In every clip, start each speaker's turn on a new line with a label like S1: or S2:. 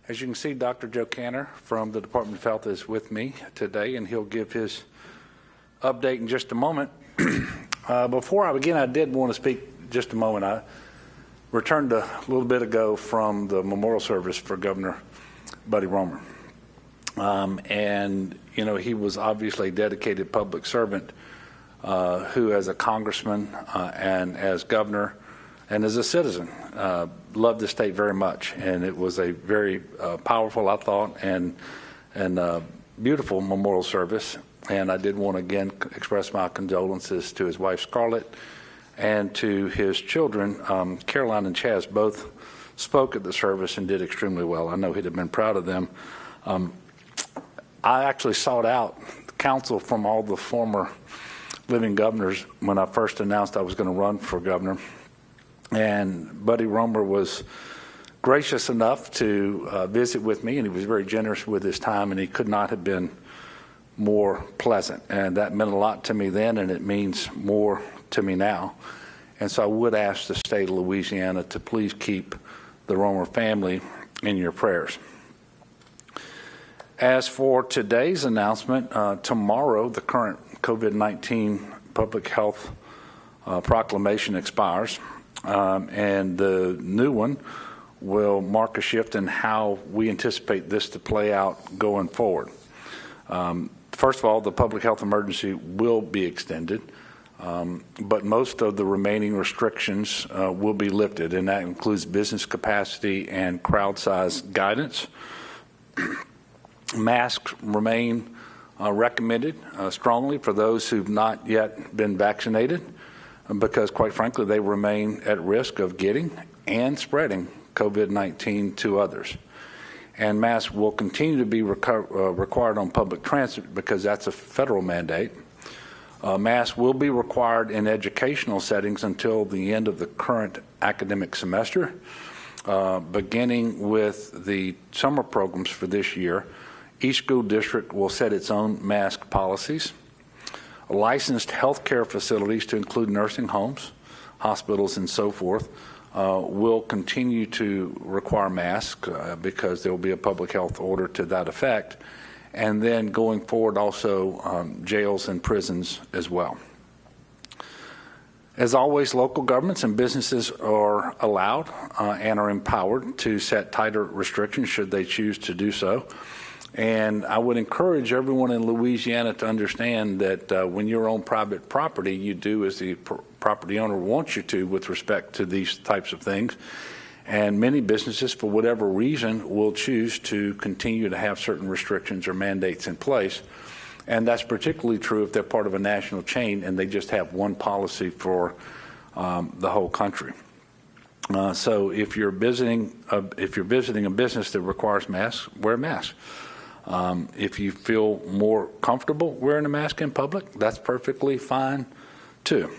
S1: As you can see, Dr. Joe Cantor from the Department of Health is with me today, and he'll give his update in just a moment. Before I begin, I did want to speak just a moment. I returned a little bit ago from the memorial service for Governor Buddy Roemer. And, you know, he was obviously a dedicated public servant who, as a congressman and as governor and as a citizen, loved the state very much. And it was a very powerful, I thought, and beautiful memorial service. And I did want to again express my condolences to his wife, Scarlett, and to his children. Caroline and Chaz both spoke at the service and did extremely well. I know he'd have been proud of them. I actually sought out counsel from all the former living governors when I first announced I was going to run for governor. And Buddy Roemer was gracious enough to visit with me, and he was very generous with his time, and he could not have been more pleasant. And that meant a lot to me then, and it means more to me now. And so I would ask the state of Louisiana to please keep the Roemer family in your prayers. As for today's announcement, tomorrow the current COVID-19 public health proclamation expires, and the new one will mark a shift in how we anticipate this to play out going forward. First of all, the public health emergency will be extended, but most of the remaining restrictions will be lifted, and that includes business capacity and crowd size guidance. Masks remain recommended strongly for those who've not yet been vaccinated, because quite frankly they remain at risk of getting and spreading COVID-19 to others. And masks will continue to be required on public transit because that's a federal mandate. Masks will be required in educational settings until the end of the current academic semester. Beginning with the summer programs for this year, each school district will set its own mask policies. Licensed healthcare facilities, to include nursing homes, hospitals, and so forth, will continue to require masks because there will be a public health order to that effect. And then going forward, also jails and prisons as well. As always, local governments and businesses are allowed and are empowered to set tighter restrictions should they choose to do so. And I would encourage everyone in Louisiana to understand that when you're on private property, you do as the property owner wants you to with respect to these types of things. And many businesses, for whatever reason, will choose to continue to have certain restrictions or mandates in place. And that's particularly true if they're part of a national chain and they just have one policy for the whole country. So if you're visiting a business that requires masks, wear a mask. If you feel more comfortable wearing a mask in public, that's perfectly fine too.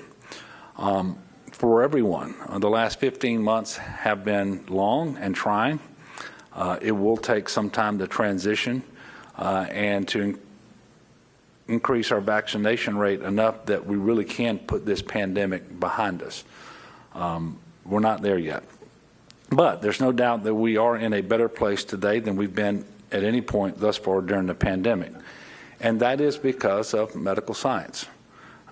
S1: For everyone, the last 15 months have been long and trying. It will take some time to transition and to increase our vaccination rate enough that we really can put this pandemic behind us. We're not there yet. But there's no doubt that we are in a better place today than we've been at any point thus far during the pandemic. And that is because of medical science.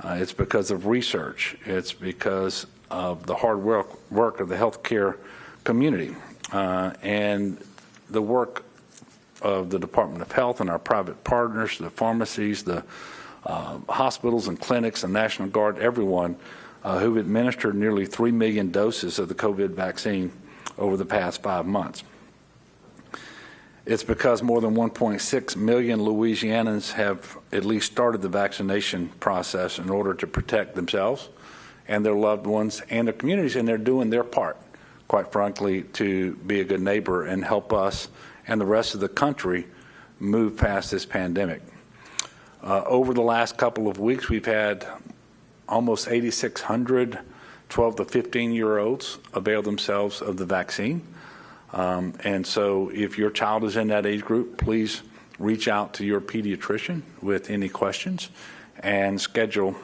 S1: It's because of research. It's because of the hard work of the healthcare community and the work of the Department of Health and our private partners, the pharmacies, the hospitals and clinics, the National Guard, everyone who've administered nearly 3 million doses of the COVID vaccine over the past 5 months. It's because more than 1.6 million Louisianans have at least started the vaccination process in order to protect themselves and their loved ones and their communities, and they're doing their part, quite frankly, to be a good neighbor and help us and the rest of the country move past this pandemic. Over the last couple of weeks, we've had almost 8,600 12 to 15-year-olds avail themselves of the vaccine. And so if your child is in that age group, please reach out to your pediatrician with any questions and schedule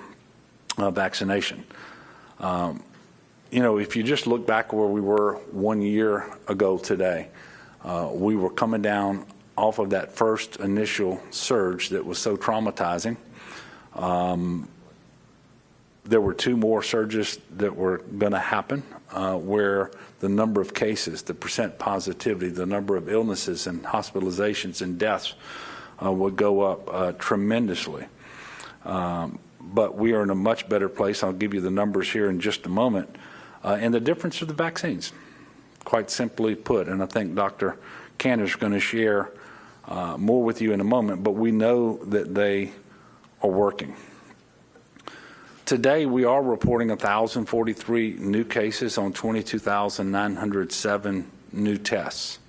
S1: vaccination. You know, if you just look back where we were 1 year ago today, We were coming down off of that first initial surge that was so traumatizing. There were two more surges that were going to happen where the number of cases, the percent positivity, the number of illnesses and hospitalizations and deaths would go up tremendously. But we are in a much better place. I'll give you the numbers here in just a moment. And the difference of the vaccines, quite simply put, and I think Dr. Cantor is going to share more with you in a moment, but we know that they are working. Today, we are reporting 1,043 new cases on 22,907 new tests.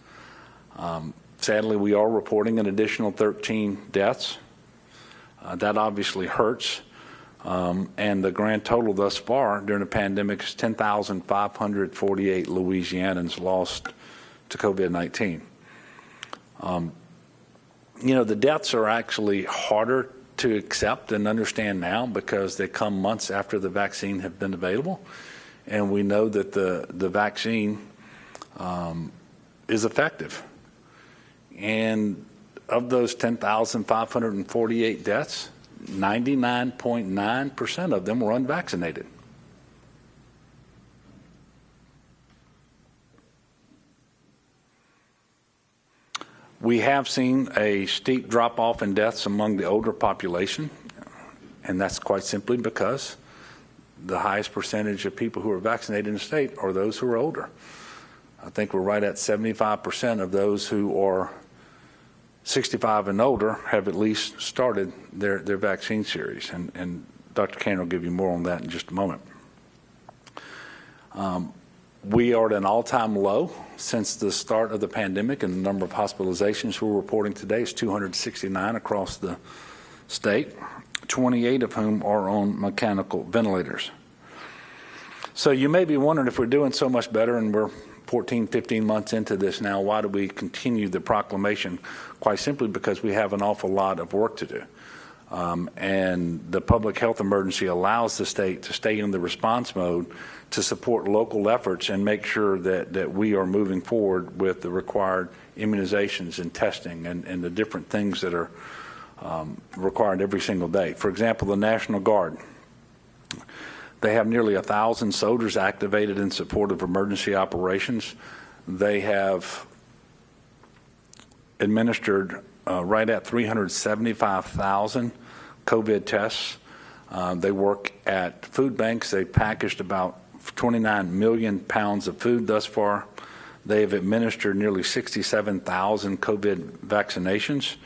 S1: Sadly, we are reporting an additional 13 deaths. That obviously hurts. And the grand total thus far during the pandemic is 10,548 Louisianans lost to COVID-19. The deaths are actually harder to accept and understand now because they come months after the vaccine have been available. And we know that the vaccine is effective. And of those 10,548 deaths, 99.9% of them were unvaccinated. We have seen a steep drop-off in deaths among the older population, and that's quite simply because the highest percentage of people who are vaccinated in the state are those who are older. I think we're right at 75% of those who are 65 and older have at least started their vaccine series, and Dr. Cantor will give you more on that in just a moment. We are at an all-time low since the start of the pandemic, and the number of hospitalizations we're reporting today is 269 across the state, 28 of whom are on mechanical ventilators. So you may be wondering, if we're doing so much better and we're 14, 15 months into this now, why do we continue the proclamation? Quite simply because we have an awful lot of work to do. And the public health emergency allows the state to stay in the response mode to support local efforts and make sure that we are moving forward with the required immunizations and testing and the different things that are required every single day. For example, the National Guard. They have nearly 1,000 soldiers activated in support of emergency operations. They have administered right at 375,000 COVID tests. They work at food banks. They packaged about 29 million pounds of food thus far. They have administered nearly 67,000 COVID vaccinations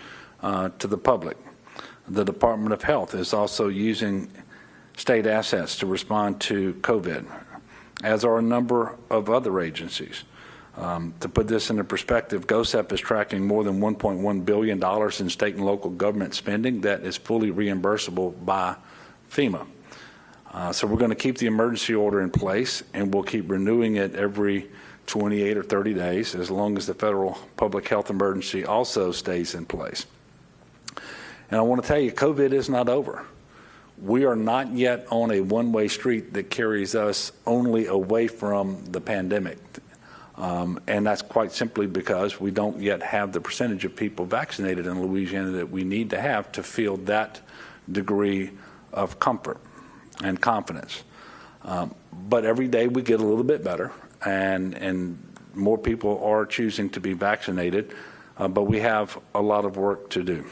S1: to the public. The Department of Health is also using state assets to respond to COVID, as are a number of other agencies. To put this into perspective, GOSEP is tracking more than $1.1 billion in state and local government spending that is fully reimbursable by FEMA. So we're going to keep the emergency order in place, and we'll keep renewing it every 28 or 30 days as long as the federal public health emergency also stays in place. And I want to tell you, COVID is not over. We are not yet on a one-way street that carries us only away from the pandemic. And that's quite simply because we don't yet have the percentage of people vaccinated in Louisiana that we need to have to feel that degree of comfort and confidence. But every day we get a little bit better, and more people are choosing to be vaccinated, but we have a lot of work to do.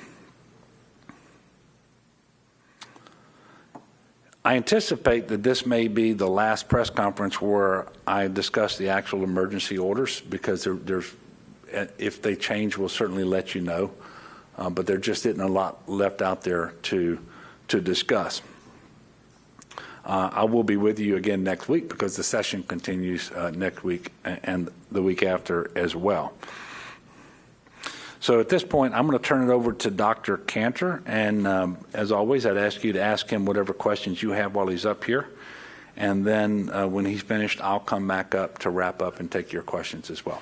S1: I anticipate that this may be the last press conference where I discuss the actual emergency orders, because if they change, we'll certainly let you know. But there just isn't a lot left out there to discuss. I will be with you again next week because the session continues next week and the week after as well. So at this point, I'm going to turn it over to Dr. Cantor, and as always, I'd ask you to ask him whatever questions you have while he's up here, and then when he's finished, I'll come back up to wrap up and take your questions as well.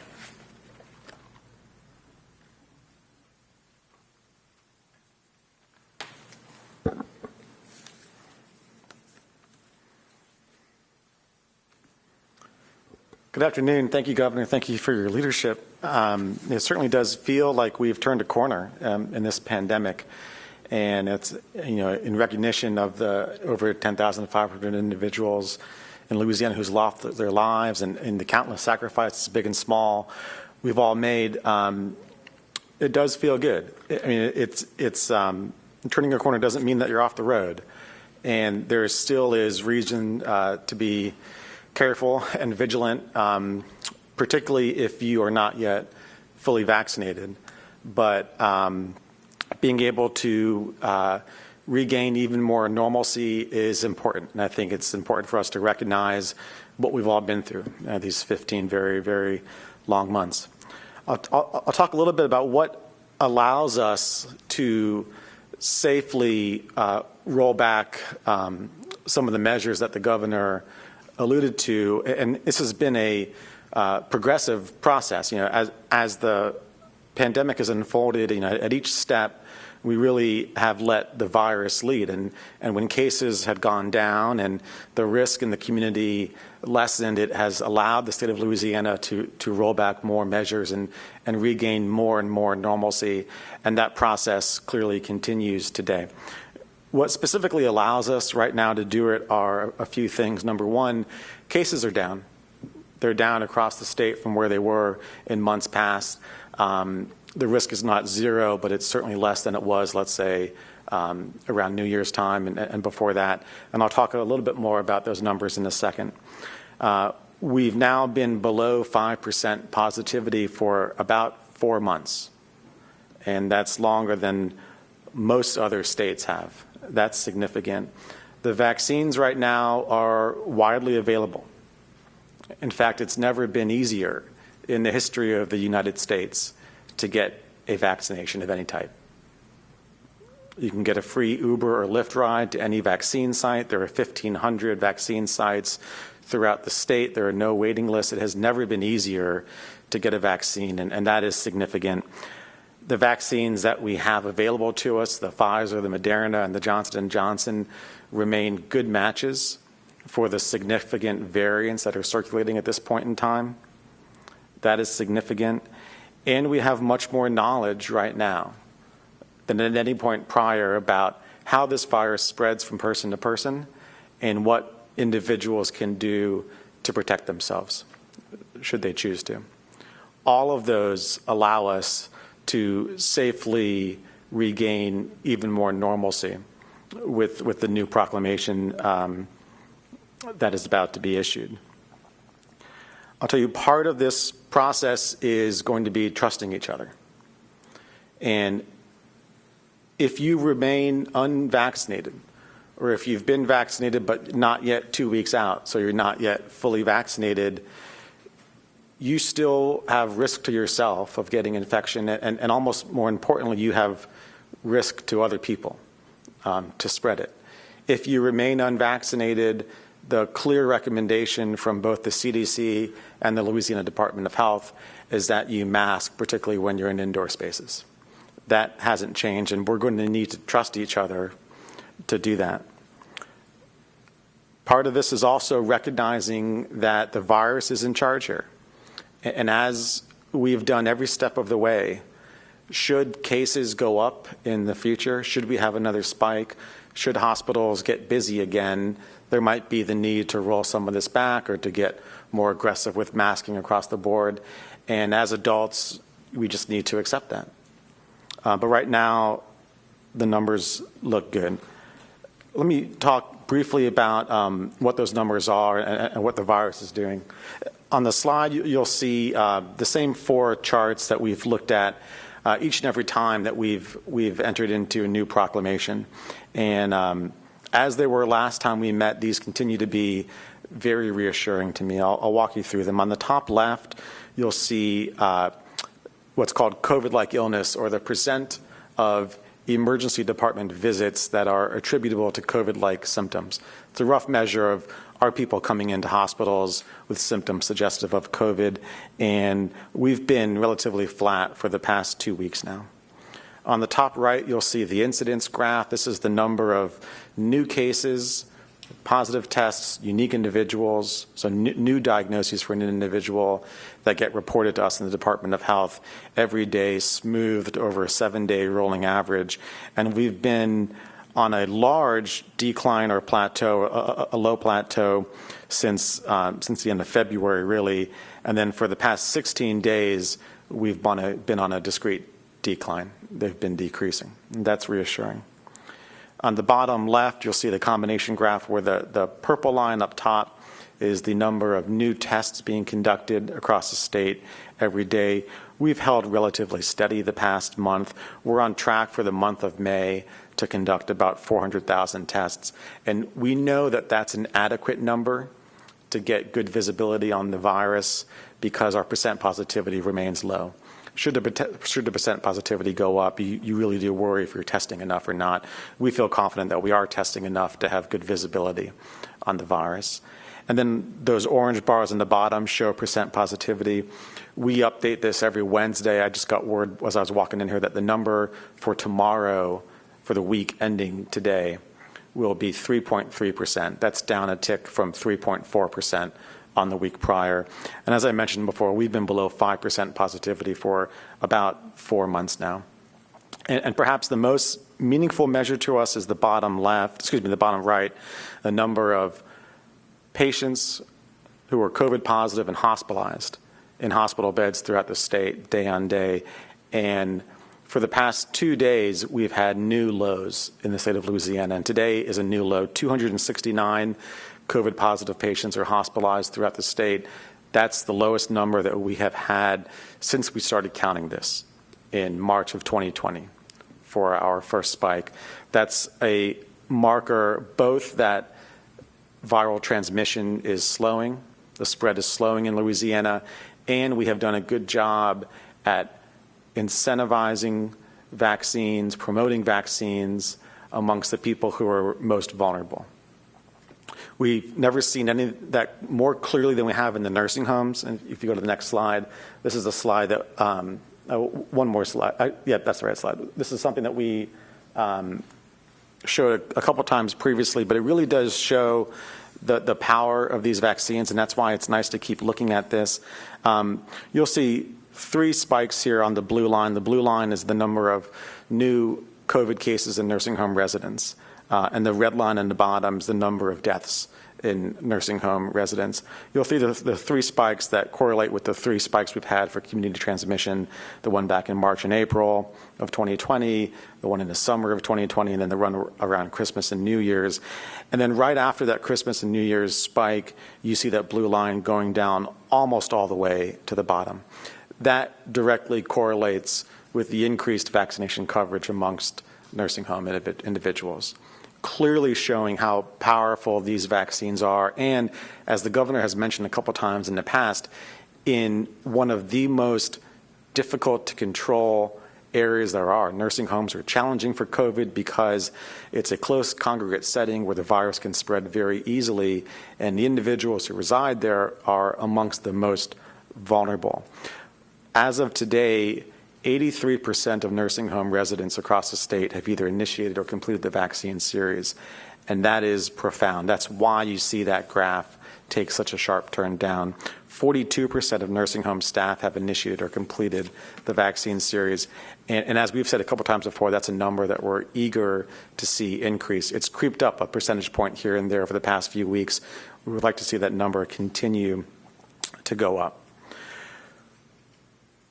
S2: Good afternoon. Thank you, Governor. Thank you for your leadership. It certainly does feel like we've turned a corner in this pandemic, and it's in recognition of the over 10,500 individuals in Louisiana who's lost their lives and the countless sacrifices, big and small, we've all made. It does feel good. I mean, it's turning a corner doesn't mean that you're off the road, and there still is reason to be careful and vigilant, particularly if you are not yet fully vaccinated. But being able to regain even more normalcy is important. And I think it's important for us to recognize what we've all been through these 15 very, very long months. I'll talk a little bit about what allows us to safely roll back some of the measures that the governor alluded to, and this has been a progressive process. As the pandemic has unfolded, at each step, we really have let the virus lead. And when cases had gone down and the risk in the community lessened, it has allowed the state of Louisiana to roll back more measures and regain more and more normalcy. And that process clearly continues today. What specifically allows us right now to do it are a few things. Number one, cases are down. They're down across the state from where they were in months past. The risk is not zero, but it's certainly less than it was, let's say, around New Year's time and before that. And I'll talk a little bit more about those numbers in a second. We've now been below 5% positivity for about 4 months, and that's longer than most other states have. That's significant. The vaccines right now are widely available. In fact, it's never been easier in the history of the United States to get a vaccination of any type. You can get a free Uber or Lyft ride to any vaccine site. There are 1,500 vaccine sites throughout the state. There are no waiting lists. It has never been easier to get a vaccine, and that is significant. The vaccines that we have available to us, the Pfizer, the Moderna, and the Johnson & Johnson, remain good matches for the significant variants that are circulating at this point in time. That is significant. And we have much more knowledge right now than at any point prior about how this virus spreads from person to person and what individuals can do to protect themselves, should they choose to. All of those allow us to safely regain even more normalcy with the new proclamation that is about to be issued. I'll tell you, part of this process is going to be trusting each other. And if you remain unvaccinated, or if you've been vaccinated but not yet 2 weeks out, so you're not yet fully vaccinated, you still have risk to yourself of getting infection, and almost more importantly, you have risk to other people to spread it. If you remain unvaccinated, the clear recommendation from both the CDC and the Louisiana Department of Health is that you mask, particularly when you're in indoor spaces. That hasn't changed, and we're going to need to trust each other to do that. Part of this is also recognizing that the virus is in charge here. And as we've done every step of the way, should cases go up in the future, should we have another spike, should hospitals get busy again, there might be the need to roll some of this back or to get more aggressive with masking across the board. And as adults, we just need to accept that. But right now, the numbers look good. Let me talk briefly about what those numbers are and what the virus is doing. On the slide, you'll see the same 4 charts that we've looked at each and every time that we've entered into a new proclamation. And as they were last time we met, these continue to be very reassuring to me. I'll walk you through them. On the top left, you'll see what's called COVID-like illness, or the percent of emergency department visits that are attributable to COVID-like symptoms. It's a rough measure of are people coming into hospitals with symptoms suggestive of COVID, and we've been relatively flat for the past 2 weeks now. On the top right, you'll see the incidence graph. This is the number of new cases positive tests, unique individuals, so new diagnoses for an individual that get reported to us in the Department of Health every day, smoothed over a 7-day rolling average. And we've been on a large decline or plateau, a low plateau since the end of February, really. And then for the past 16 days, we've been on a discrete decline. They've been decreasing. And that's reassuring. On the bottom left, you'll see the combination graph where the purple line up top is the number of new tests being conducted across the state every day. We've held relatively steady the past month. We're on track for the month of May to conduct about 400,000 tests. And we know that that's an adequate number to get good visibility on the virus because our percent positivity remains low. Should the percent positivity go up, you really do worry if you're testing enough or not. We feel confident that we are testing enough to have good visibility on the virus. And then those orange bars on the bottom show percent positivity. We update this every Wednesday. I just got word as I was walking in here that the number for tomorrow, for the week ending today, will be 3.3%. That's down a tick from 3.4% on the week prior. And as I mentioned before, we've been below 5% positivity for about 4 months now. And perhaps the most meaningful measure to us is the bottom right, the number of patients who are COVID positive and hospitalized in hospital beds throughout the state day on day. And for the past 2 days, we've had new lows in the state of Louisiana. And today is a new low. 269 COVID positive patients are hospitalized throughout the state. That's the lowest number that we have had since we started counting this in March of 2020 for our first spike. That's a marker both that viral transmission is slowing, the spread is slowing in Louisiana, and we have done a good job at incentivizing vaccines, promoting vaccines amongst the people who are most vulnerable. We've never seen any of that more clearly than we have in the nursing homes. And if you go to the next slide, this is a slide that, one more slide. Yeah, that's the right slide. This is something that we showed a couple times previously, but it really does show the power of these vaccines, and that's why it's nice to keep looking at this. You'll see 3 spikes here on the blue line. The blue line is the number of new COVID cases in nursing home residents. And the red line on the bottom is the number of deaths in nursing home residents. You'll see the 3 spikes that correlate with the 3 spikes we've had for community transmission, the one back in March and April of 2020, the one in the summer of 2020, and then the run around Christmas and New Year's. And then right after that Christmas and New Year's spike, you see that blue line going down almost all the way to the bottom. That directly correlates with the increased vaccination coverage amongst nursing home individuals, clearly showing how powerful these vaccines are. And as the governor has mentioned a couple times in the past, in one of the most difficult to control areas there are. Nursing homes are challenging for COVID because it's a close congregate setting where the virus can spread very easily, and the individuals who reside there are amongst the most vulnerable. As of today, 83% of nursing home residents across the state have either initiated or completed the vaccine series, and that is profound. That's why you see that graph take such a sharp turn down. 42% of nursing home staff have initiated or completed the vaccine series, and as we've said a couple times before, that's a number that we're eager to see increase. It's creeped up a percentage point here and there over the past few weeks. We would like to see that number continue to go up.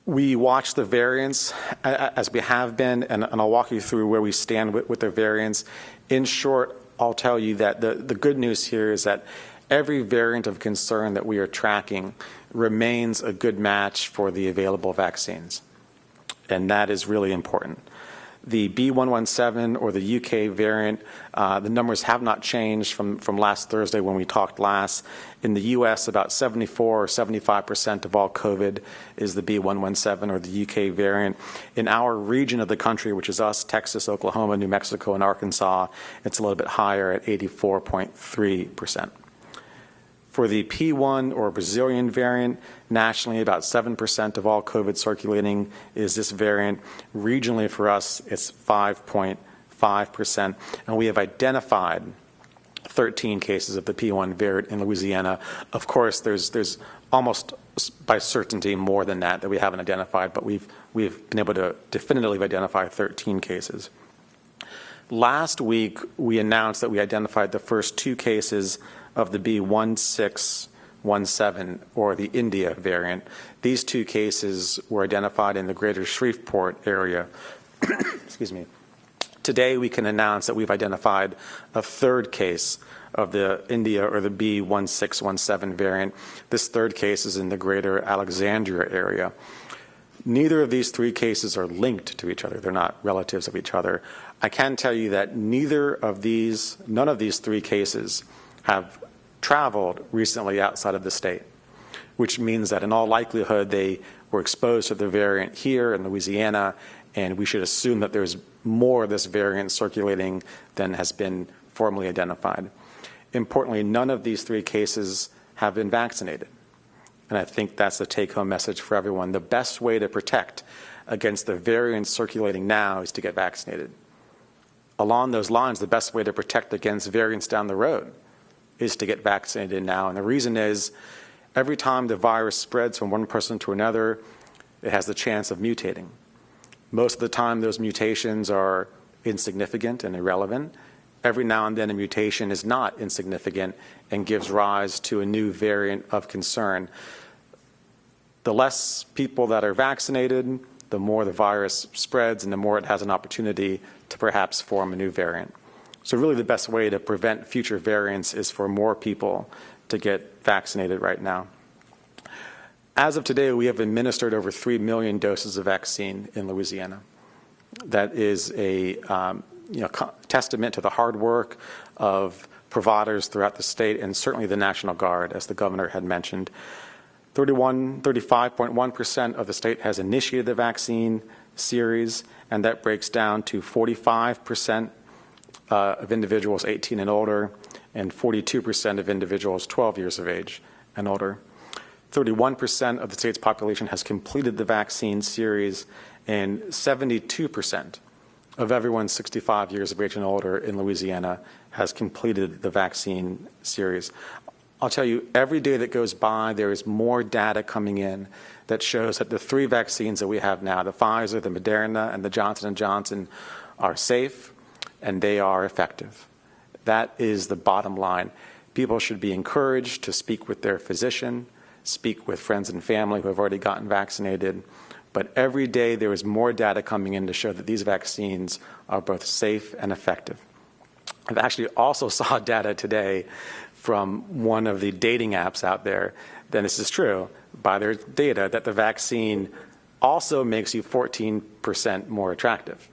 S2: We watch the variants as we have been, and I'll walk you through where we stand with the variants. In short, I'll tell you that the good news here is that every variant of concern that we are tracking remains a good match for the available vaccines, and that is really important. The B.1.1.7 or the UK variant, the numbers have not changed from last Thursday when we talked last. In the U.S., about 74 or 75% of all COVID is the B.1.1.7 or the UK variant. In our region of the country, which is us, Texas, Oklahoma, New Mexico, and Arkansas, it's a little bit higher at 84.3%. For the P1 or Brazilian variant, nationally about 7% of all COVID circulating is this variant. Regionally for us, it's 5.5%. And we have identified 13 cases of the P1 variant in Louisiana. Of course, there's almost by certainty more than that we haven't identified, but we've been able to definitively identify 13 cases. Last week, we announced that we identified the first 2 cases of the B1617, or the India variant. These 2 cases were identified in the greater Shreveport area. Excuse me. Today, we can announce that we've identified a 3rd case of the India, or the B1617 variant. This 3rd case is in the greater Alexandria area. Neither of these 3 cases are linked to each other. They're not relatives of each other. I can tell you that none of these 3 cases have traveled recently outside of the state, which means that in all likelihood they were exposed to the variant here in Louisiana, and we should assume that there's more of this variant circulating than has been formally identified. Importantly, none of these 3 cases have been vaccinated. And I think that's the take-home message for everyone. The best way to protect against the variants circulating now is to get vaccinated. Along those lines, the best way to protect against variants down the road is to get vaccinated now. And the reason is, every time the virus spreads from one person to another, it has the chance of mutating. Most of the time, those mutations are insignificant and irrelevant. Every now and then, a mutation is not insignificant and gives rise to a new variant of concern. The less people that are vaccinated, the more the virus spreads and the more it has an opportunity to perhaps form a new variant. So really the best way to prevent future variants is for more people to get vaccinated right now. As of today, we have administered over 3 million doses of vaccine in Louisiana. That is a testament to the hard work of providers throughout the state, and certainly the National Guard, as the governor had mentioned. 35.1% of the state has initiated the vaccine series, and that breaks down to 45% of individuals 18 and older, and 42% of individuals 12 years of age and older. 31% of the state's population has completed the vaccine series, and 72% of everyone 65 years of age and older in Louisiana has completed the vaccine series. I'll tell you, every day that goes by, there is more data coming in that shows that the 3 vaccines that we have now, the Pfizer, the Moderna, and the Johnson & Johnson, are safe and they are effective. That is the bottom line. People should be encouraged to speak with their physician, speak with friends and family who have already gotten vaccinated. But every day there is more data coming in to show that these vaccines are both safe and effective. I've actually also saw data today from one of the dating apps out there, then this is true, by their data, that the vaccine also makes you 14% more attractive.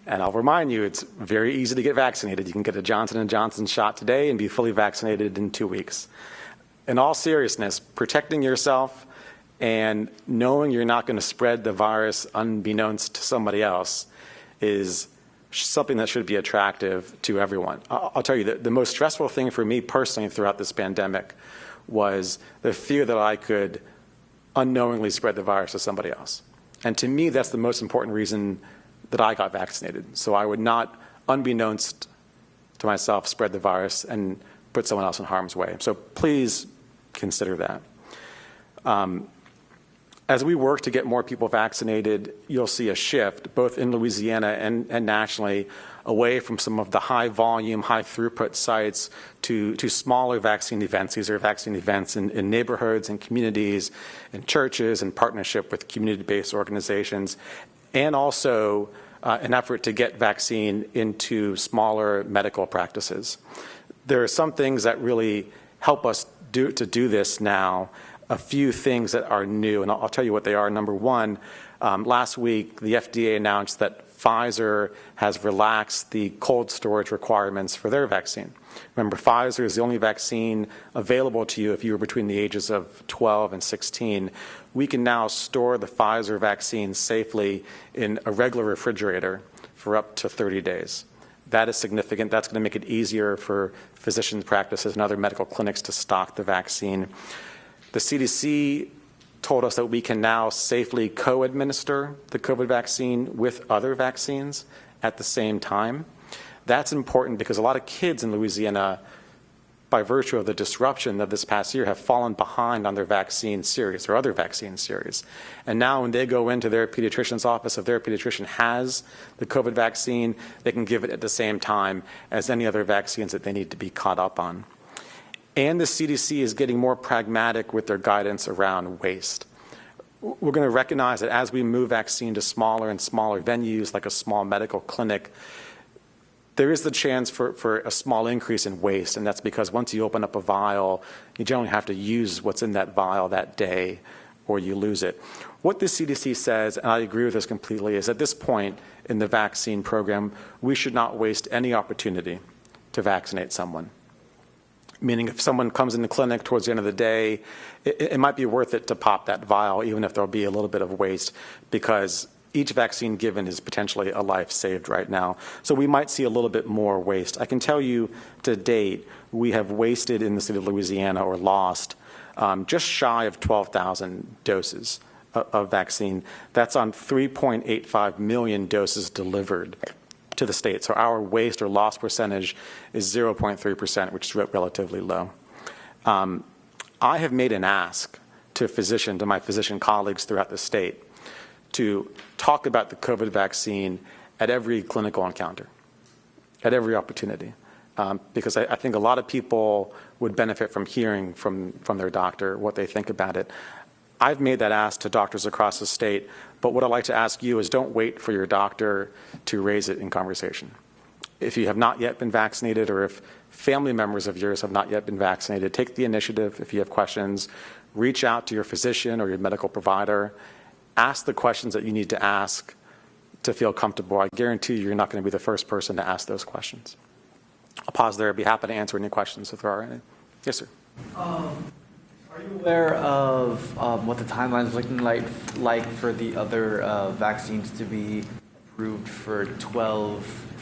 S2: And I'll remind you, it's very easy to get vaccinated. You can get a Johnson & Johnson shot today and be fully vaccinated in 2 weeks. In all seriousness, protecting yourself and knowing you're not going to spread the virus unbeknownst to somebody else is something that should be attractive to everyone. I'll tell you that the most stressful thing for me personally throughout this pandemic was the fear that I could unknowingly spread the virus to somebody else. And to me, that's the most important reason that I got vaccinated. So I would not, unbeknownst to myself, spread the virus and put someone else in harm's way. So please consider that. As we work to get more people vaccinated, you'll see a shift, both in Louisiana and nationally, away from some of the high volume, high throughput sites to smaller vaccine events. These are vaccine events in neighborhoods and communities, in churches, in partnership with community-based organizations, and also an effort to get vaccine into smaller medical practices. There are some things that really help us to do this now. A few things that are new, and I'll tell you what they are. Number one, last week the FDA announced that Pfizer has relaxed the cold storage requirements for their vaccine. Remember, Pfizer is the only vaccine available to you if you were between the ages of 12 and 16. We can now store the Pfizer vaccine safely in a regular refrigerator for up to 30 days. That is significant. That's going to make it easier for physicians' practices and other medical clinics to stock the vaccine. The CDC told us that we can now safely co-administer the COVID vaccine with other vaccines at the same time. That's important because a lot of kids in Louisiana, by virtue of the disruption of this past year, have fallen behind on their vaccine series or other vaccine series. And now when they go into their pediatrician's office, if their pediatrician has the COVID vaccine, they can give it at the same time as any other vaccines that they need to be caught up on. And the CDC is getting more pragmatic with their guidance around waste. We're going to recognize that as we move vaccine to smaller and smaller venues, like a small medical clinic, there is the chance for a small increase in waste, and that's because once you open up a vial, you generally have to use what's in that vial that day, or you lose it. What the CDC says, and I agree with this completely, is at this point in the vaccine program, we should not waste any opportunity to vaccinate someone. Meaning if someone comes in the clinic towards the end of the day, it might be worth it to pop that vial, even if there'll be a little bit of waste, because each vaccine given is potentially a life saved right now. So we might see a little bit more waste. I can tell you to date, we have wasted in the state of Louisiana, or lost, just shy of 12,000 doses of vaccine. That's on 3.85 million doses delivered to the state. So our waste or loss percentage is 0.3%, which is relatively low. I have made an ask to my physician colleagues throughout the state, to talk about the COVID vaccine at every clinical encounter, at every opportunity, because I think a lot of people would benefit from hearing from their doctor what they think about it. I've made that ask to doctors across the state, but what I'd like to ask you is don't wait for your doctor to raise it in conversation. If you have not yet been vaccinated, or if family members of yours have not yet been vaccinated, take the initiative. If you have questions, reach out to your physician or your medical provider. Ask the questions that you need to ask to feel comfortable. I guarantee you're not going to be the first person to ask those questions. I'll pause there. I'd be happy to answer any questions if there are any. Yes, sir.
S3: Are you aware of what the timeline is looking like for the other vaccines to be approved for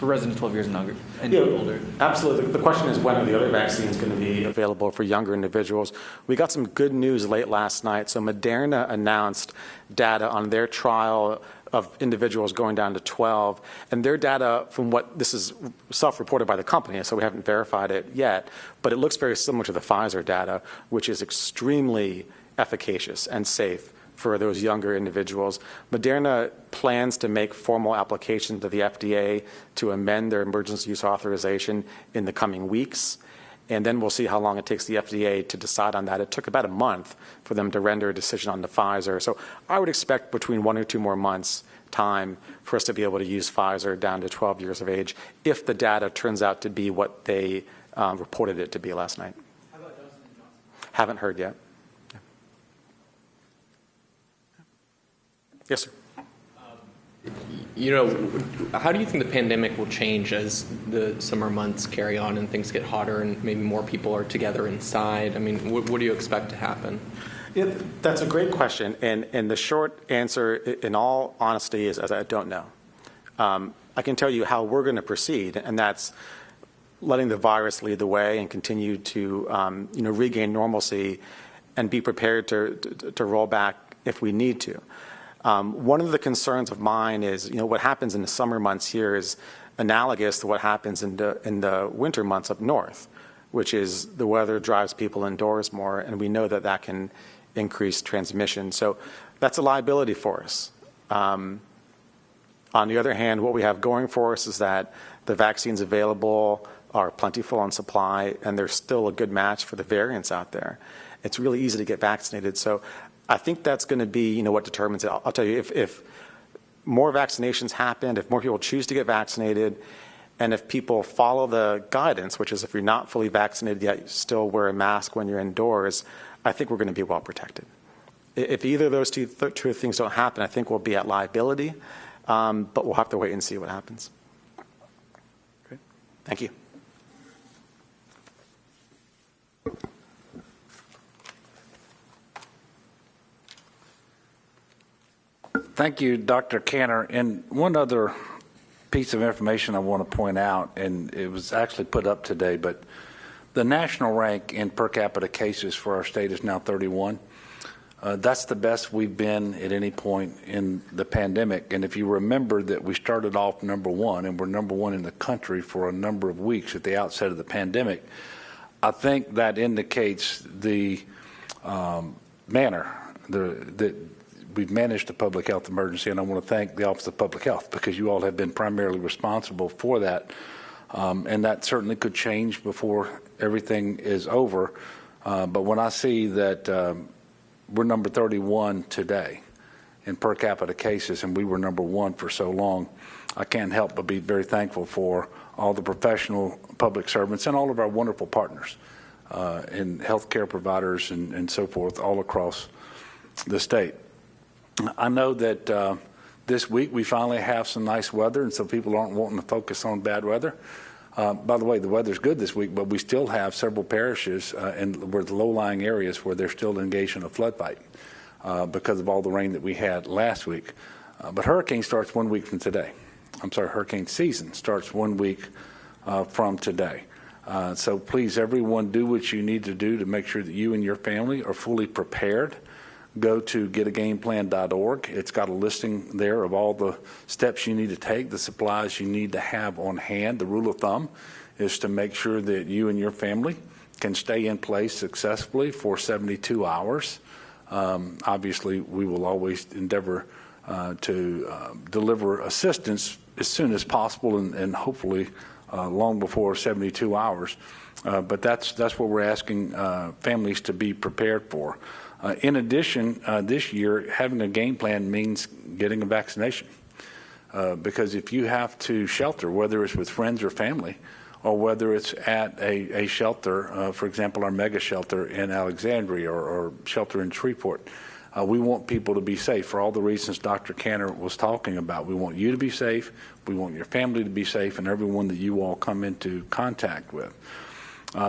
S3: residents 12 years and older?
S2: Absolutely. The question is, when are the other vaccines going to be available for younger individuals? We got some good news late last night. So Moderna announced data on their trial of individuals going down to 12, and their data, from what this is self-reported by the company, so we haven't verified it yet, but it looks very similar to the Pfizer data, which is extremely efficacious and safe for those younger individuals. Moderna plans to make formal application to the FDA to amend their emergency use authorization in the coming weeks, and then we'll see how long it takes the FDA to decide on that. It took about a month for them to render a decision on the Pfizer. So I would expect between 1 or 2 more months time for us to be able to use Pfizer down to 12 years of age, if the data turns out to be what they reported it to be last night.
S3: How about Johnson & Johnson?
S2: Haven't heard yet. Yes, sir.
S4: How do you think the pandemic will change as the summer months carry on and things get hotter and maybe more people are together inside? I mean, what do you expect to happen?
S2: Yeah, that's a great question. And the short answer, in all honesty, is I don't know. I can tell you how we're going to proceed, and that's letting the virus lead the way and continue to regain normalcy and be prepared to roll back if we need to. One of the concerns of mine is, what happens in the summer months here is analogous to what happens in the winter months up north, which is the weather drives people indoors more, and we know that that can increase transmission. So that's a liability for us. On the other hand, what we have going for us is that the vaccines available are plentiful in supply, and they're still a good match for the variants out there. It's really easy to get vaccinated. So I think that's going to be, what determines it. I'll tell you, if more vaccinations happen, if more people choose to get vaccinated, and if people follow the guidance, which is if you're not fully vaccinated yet, you still wear a mask when you're indoors, I think we're going to be well protected. If either of those two things don't happen, I think we'll be at liability, but we'll have to wait and see what happens. Great. Thank you.
S1: Thank you, Dr. Cantor. And one other piece of information I want to point out, and it was actually put up today, but the national rank in per capita cases for our state is now 31. That's the best we've been at any point in the pandemic. And if you remember that we started off number one, and we're number one in the country for a number of weeks at the outset of the pandemic, I think that indicates the manner that we've managed the public health emergency. And I want to thank the Office of Public Health, because you all have been primarily responsible for that. And that certainly could change before everything is over. But when I see that we're number 31 today in per capita cases, and we were number one for so long, I can't help but be very thankful for all the professional public servants and all of our wonderful partners in healthcare providers and so forth all across the state. I know that this week we finally have some nice weather, and so people aren't wanting to focus on bad weather. By the way, the weather's good this week, but we still have several parishes with low-lying areas where they're still engaged in a flood fight because of all the rain that we had last week. But hurricane starts 1 week from today. I'm sorry, hurricane season starts 1 week from today. So please, everyone, do what you need to do to make sure that you and your family are fully prepared. Go to getagameplan.org. It's got a listing there of all the steps you need to take, the supplies you need to have on hand. The rule of thumb is to make sure that you and your family can stay in place successfully for 72 hours. Obviously, we will always endeavor to deliver assistance as soon as possible and hopefully long before 72 hours. But that's what we're asking families to be prepared for. In addition, this year, having a game plan means getting a vaccination. Because if you have to shelter, whether it's with friends or family, or whether it's at a shelter, for example, our mega shelter in Alexandria or shelter in Shreveport, we want people to be safe for all the reasons Dr. Cantor was talking about. We want you to be safe, we want your family to be safe, and everyone that you all come into contact with.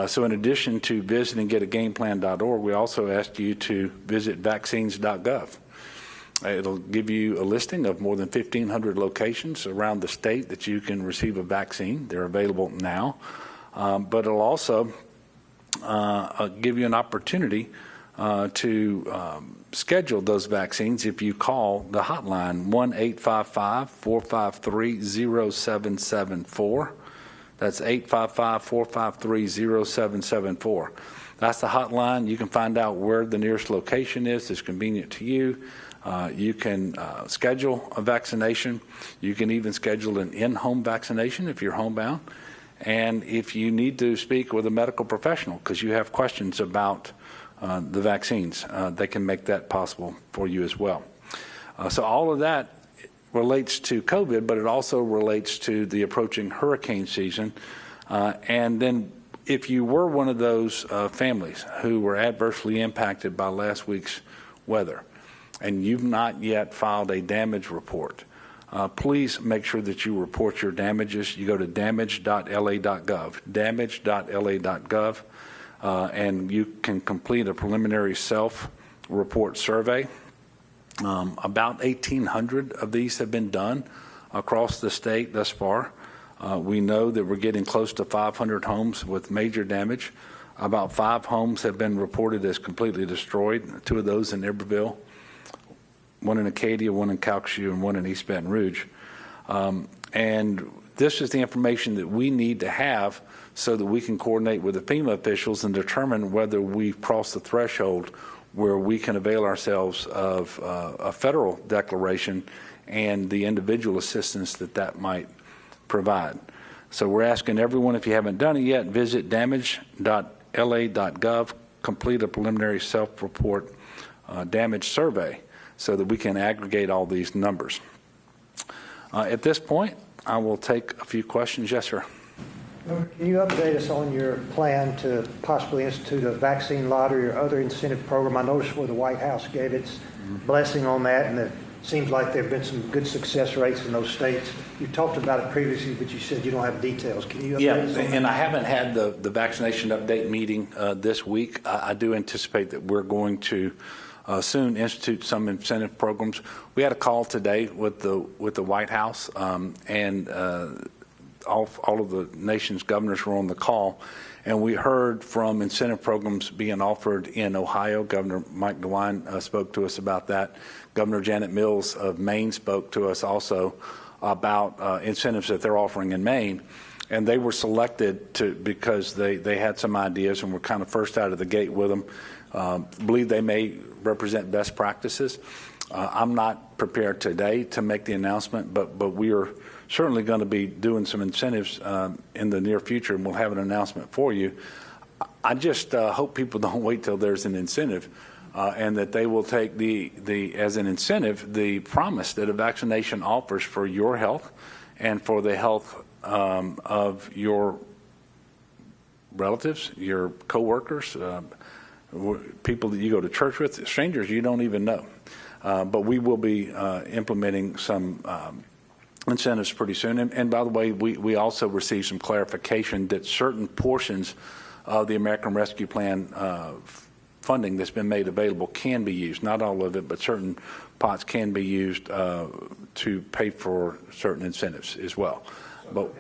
S1: So in addition to visiting getagameplan.org, we also ask you to visit vaccines.gov. It'll give you a listing of more than 1,500 locations around the state that you can receive a vaccine. They're available now. But it'll also give you an opportunity to schedule those vaccines if you call the hotline, 1-855-453-0774. That's 855-453-0774. That's the hotline. You can find out where the nearest location is. It's convenient to you. You can schedule a vaccination. You can even schedule an in-home vaccination if you're homebound. And if you need to speak with a medical professional because you have questions about the vaccines, they can make that possible for you as well. So all of that relates to COVID, but it also relates to the approaching hurricane season. And then if you were one of those families who were adversely impacted by last week's weather and you've not yet filed a damage report, please make sure that you report your damages. You go to damage.la.gov, damage.la.gov, and you can complete a preliminary self-report survey. About 1,800 of these have been done across the state thus far. We know that we're getting close to 500 homes with major damage. About 5 homes have been reported as completely destroyed, 2 of those in Iberville, 1 in Acadia, 1 in Calcasieu, and 1 in East Baton Rouge. And this is the information that we need to have so that we can coordinate with the FEMA officials and determine whether we've crossed the threshold where we can avail ourselves of a federal declaration and the individual assistance that might provide. So we're asking everyone, if you haven't done it yet, visit damage.la.gov, complete a preliminary self-report damage survey so that we can aggregate all these numbers. At this point, I will take a few questions. Yes, sir.
S5: Can you update us on your plan to possibly institute a vaccine lottery or other incentive program? I noticed where the White House gave its blessing on that, and it seems like there have been some good success rates in those states. You talked about it previously, but you said you don't have details. Can you update us on that?
S1: And I haven't had the vaccination update meeting this week. I do anticipate that we're going to soon institute some incentive programs. We had a call today with the White House, and all of the nation's governors were on the call, and we heard from incentive programs being offered in Ohio. Governor Mike DeWine spoke to us about that. Governor Janet Mills of Maine spoke to us also about incentives that they're offering in Maine. And they were selected because they had some ideas and were kind of first out of the gate with them. Believe they may represent best practices. I'm not prepared today to make the announcement, but we are certainly going to be doing some incentives in the near future, and we'll have an announcement for you. I just hope people don't wait till there's an incentive, and that they will take as an incentive the promise that a vaccination offers for your health and for the health of your relatives, your coworkers, people that you go to church with, strangers you don't even know. But we will be implementing some incentives pretty soon. And by the way, we also received some clarification that certain portions of the American Rescue Plan funding that's been made available can be used. Not all of it, but certain pots can be used to pay for certain incentives as well. But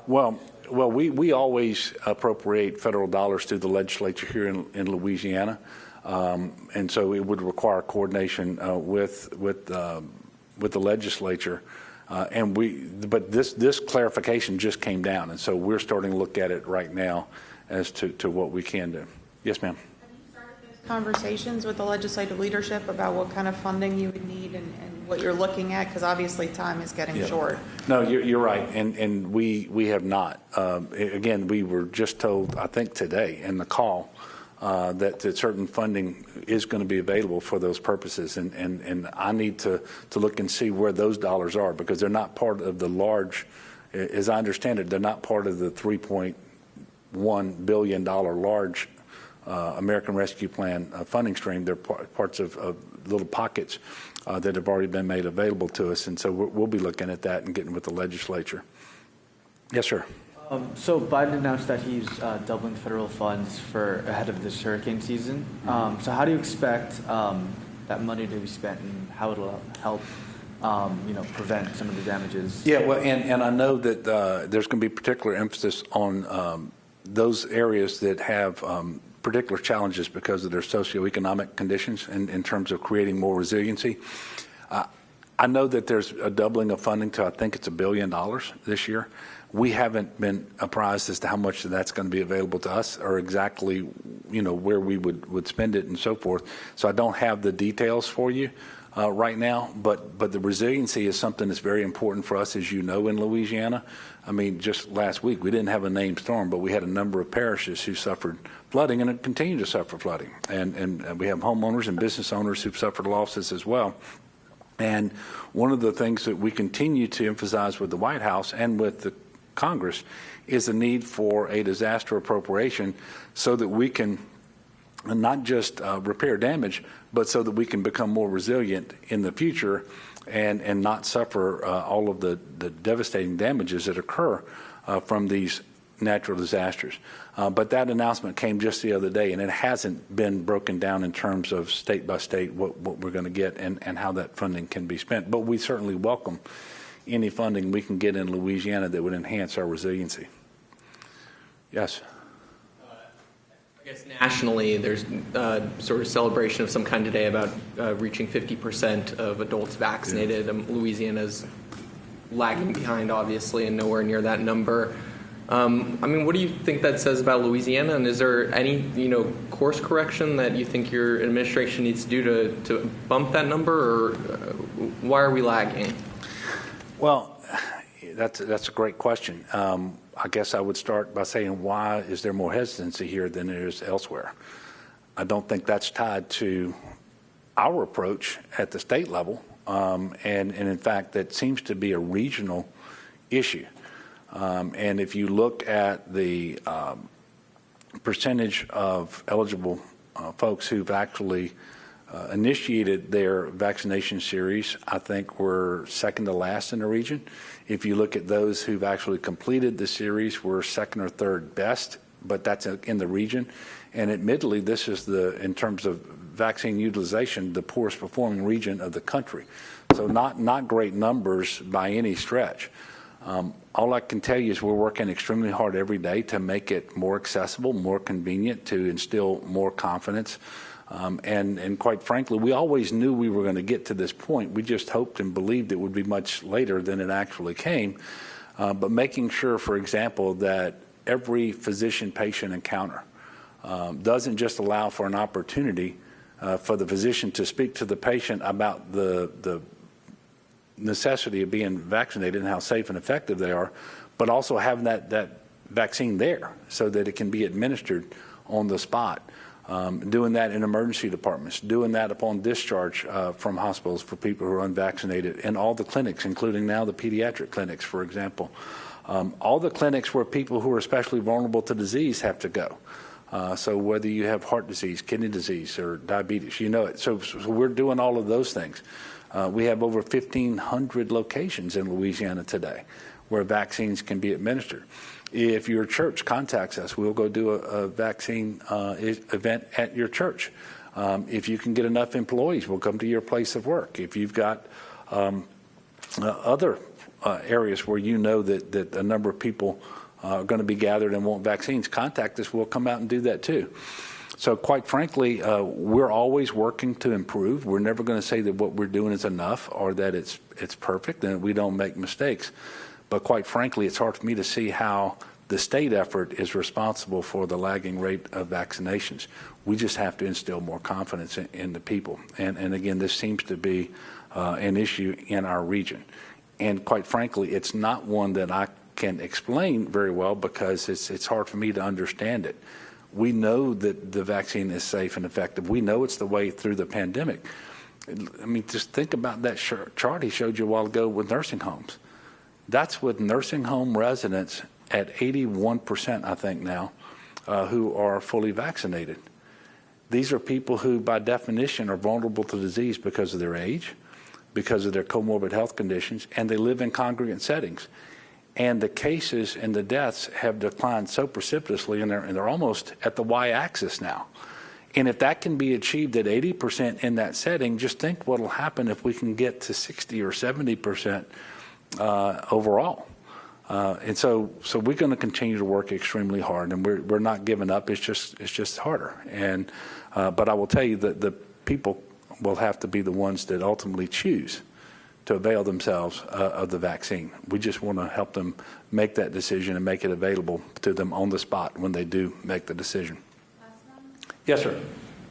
S1: well, we always appropriate federal dollars to the legislature here in Louisiana, and so it would require coordination with the legislature. But this clarification just came down, and so we're starting to look at it right now as to what we can do. Yes, ma'am.
S6: Have you started those conversations with the legislative leadership about what kind of funding you would need and what you're looking at? Because obviously time is getting short.
S1: No, you're right, and we have not. Again, we were just told, I think today in the call, that certain funding is going to be available for those purposes, and I need to look and see where those dollars are, because they're not part of the large, as I understand it, they're not part of the $3.1 billion large American Rescue Plan funding stream. They're parts of little pockets that have already been made available to us, and so we'll be looking at that and getting with the legislature. Yes, sir.
S3: So Biden announced that he's doubling federal funds for ahead of this hurricane season. So how do you expect that money to be spent, and how it'll help prevent some of the damages?
S1: Yeah, well, and I know that there's going to be particular emphasis on those areas that have particular challenges because of their socioeconomic conditions in terms of creating more resiliency. I know that there's a doubling of funding to, I think it's $1 billion this year. We haven't been apprised as to how much of that's going to be available to us, or exactly, where we would spend it and so forth. So I don't have the details for you right now, but the resiliency is something that's very important for us, as you know, in Louisiana. I mean, just last week, we didn't have a named storm, but we had a number of parishes who suffered flooding and continue to suffer flooding. And we have homeowners and business owners who've suffered losses as well. And one of the things that we continue to emphasize with the White House and with the Congress is the need for a disaster appropriation so that we can not just repair damage, but so that we can become more resilient in the future and not suffer all of the devastating damages that occur from these natural disasters. But that announcement came just the other day, and it hasn't been broken down in terms of state by state what we're going to get and how that funding can be spent. But we certainly welcome any funding we can get in Louisiana that would enhance our resiliency. Yes.
S4: I guess nationally, there's sort of celebration of some kind today about reaching 50% of adults vaccinated. Louisiana's lagging behind, obviously, and nowhere near that number. I mean, what do you think that says about Louisiana? And is there any, course correction that you think your administration needs to do to bump that number, or why are we lagging?
S1: Well, that's a great question. I guess I would start by saying, why is there more hesitancy here than there is elsewhere? I don't think that's tied to our approach at the state level, and in fact, that seems to be a regional issue. And if you look at the percentage of eligible folks who've actually initiated their vaccination series, I think we're second to last in the region. If you look at those who've actually completed the series, we're second or third best, but that's in the region. And admittedly, this is in terms of vaccine utilization, the poorest performing region of the country. So not great numbers by any stretch. All I can tell you is we're working extremely hard every day to make it more accessible, more convenient, to instill more confidence. And quite frankly, we always knew we were going to get to this point. We just hoped and believed it would be much later than it actually came. But making sure, for example, that every physician-patient encounter doesn't just allow for an opportunity for the physician to speak to the patient about the necessity of being vaccinated and how safe and effective they are, but also having that vaccine there so that it can be administered on the spot. Doing that in emergency departments, doing that upon discharge from hospitals for people who are unvaccinated, and all the clinics, including now the pediatric clinics, for example. All the clinics where people who are especially vulnerable to disease have to go. So whether you have heart disease, kidney disease, or diabetes, you know it. So we're doing all of those things. We have over 1,500 locations in Louisiana today where vaccines can be administered. If your church contacts us, we'll go do a vaccine event at your church. If you can get enough employees, we'll come to your place of work. If you've got other areas where you know that a number of people are going to be gathered and want vaccines, contact us. We'll come out and do that too. So quite frankly, we're always working to improve. We're never going to say that what we're doing is enough or that it's perfect and we don't make mistakes. But quite frankly, it's hard for me to see how the state effort is responsible for the lagging rate of vaccinations. We just have to instill more confidence in the people. And again, this seems to be an issue in our region. And quite frankly, it's not one that I can explain very well because it's hard for me to understand it. We know that the vaccine is safe and effective. We know it's the way through the pandemic. I mean, just think about that chart he showed you a while ago with nursing homes. That's with nursing home residents at 81%, I think now, who are fully vaccinated. These are people who, by definition, are vulnerable to disease because of their age, because of their comorbid health conditions, and they live in congregate settings. And the cases and the deaths have declined so precipitously, and they're almost at the y-axis now. And if that can be achieved at 80% in that setting, just think what will happen if we can get to 60 or 70% overall. And so we're going to continue to work extremely hard, and we're not giving up. It's just harder. And but I will tell you that the people will have to be the ones that ultimately choose to avail themselves of the vaccine. We just want to help them make that decision and make it available to them on the spot when they do make the decision. Yes, sir.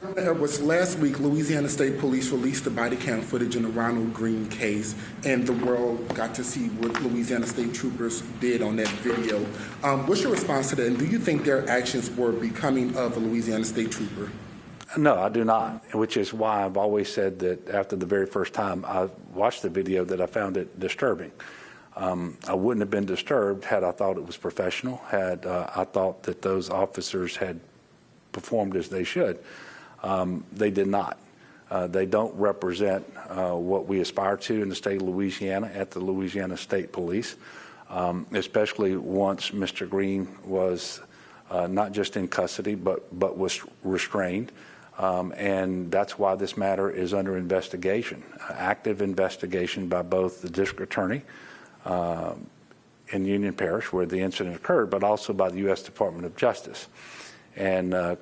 S7: Bel Edwards, last week, Louisiana State Police released the body cam footage in the Ronald Green case, and the world got to see what Louisiana State troopers did on that video. What's your response to that, and do you think their actions were becoming of a Louisiana State trooper?
S1: No, I do not, which is why I've always said that after the very first time I watched the video that I found it disturbing. I wouldn't have been disturbed had I thought it was professional, had I thought that those officers had performed as they should. They did not. They don't represent what we aspire to in the state of Louisiana at the Louisiana State Police, especially once Mr. Green was not just in custody but was restrained. And that's why this matter is under investigation, active investigation by both the district attorney in Union Parish where the incident occurred, but also by the U.S. Department of Justice. And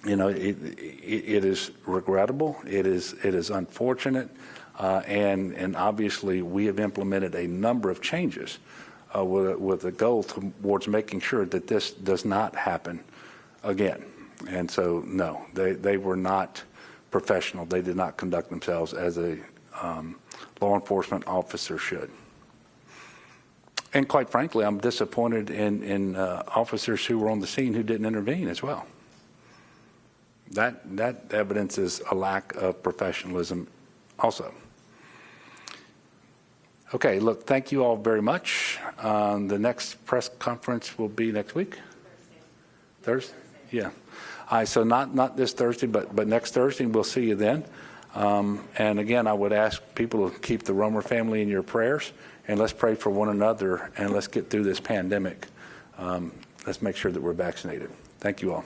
S1: you know, it is regrettable. It is unfortunate, and obviously we have implemented a number of changes with a goal towards making sure that this does not happen again. And so, no, they were not professional. They did not conduct themselves as a law enforcement officer should. And quite frankly, I'm disappointed in officers who were on the scene who didn't intervene as well. That evidence is a lack of professionalism also. Okay, look, thank you all very much. The next press conference will be next week? Thursday? Yeah. All right, so not this Thursday, but next Thursday, and we'll see you then. And again, I would ask people to keep the Romer family in your prayers, and let's pray for one another, and let's get through this pandemic. Let's make sure that we're vaccinated. Thank you all.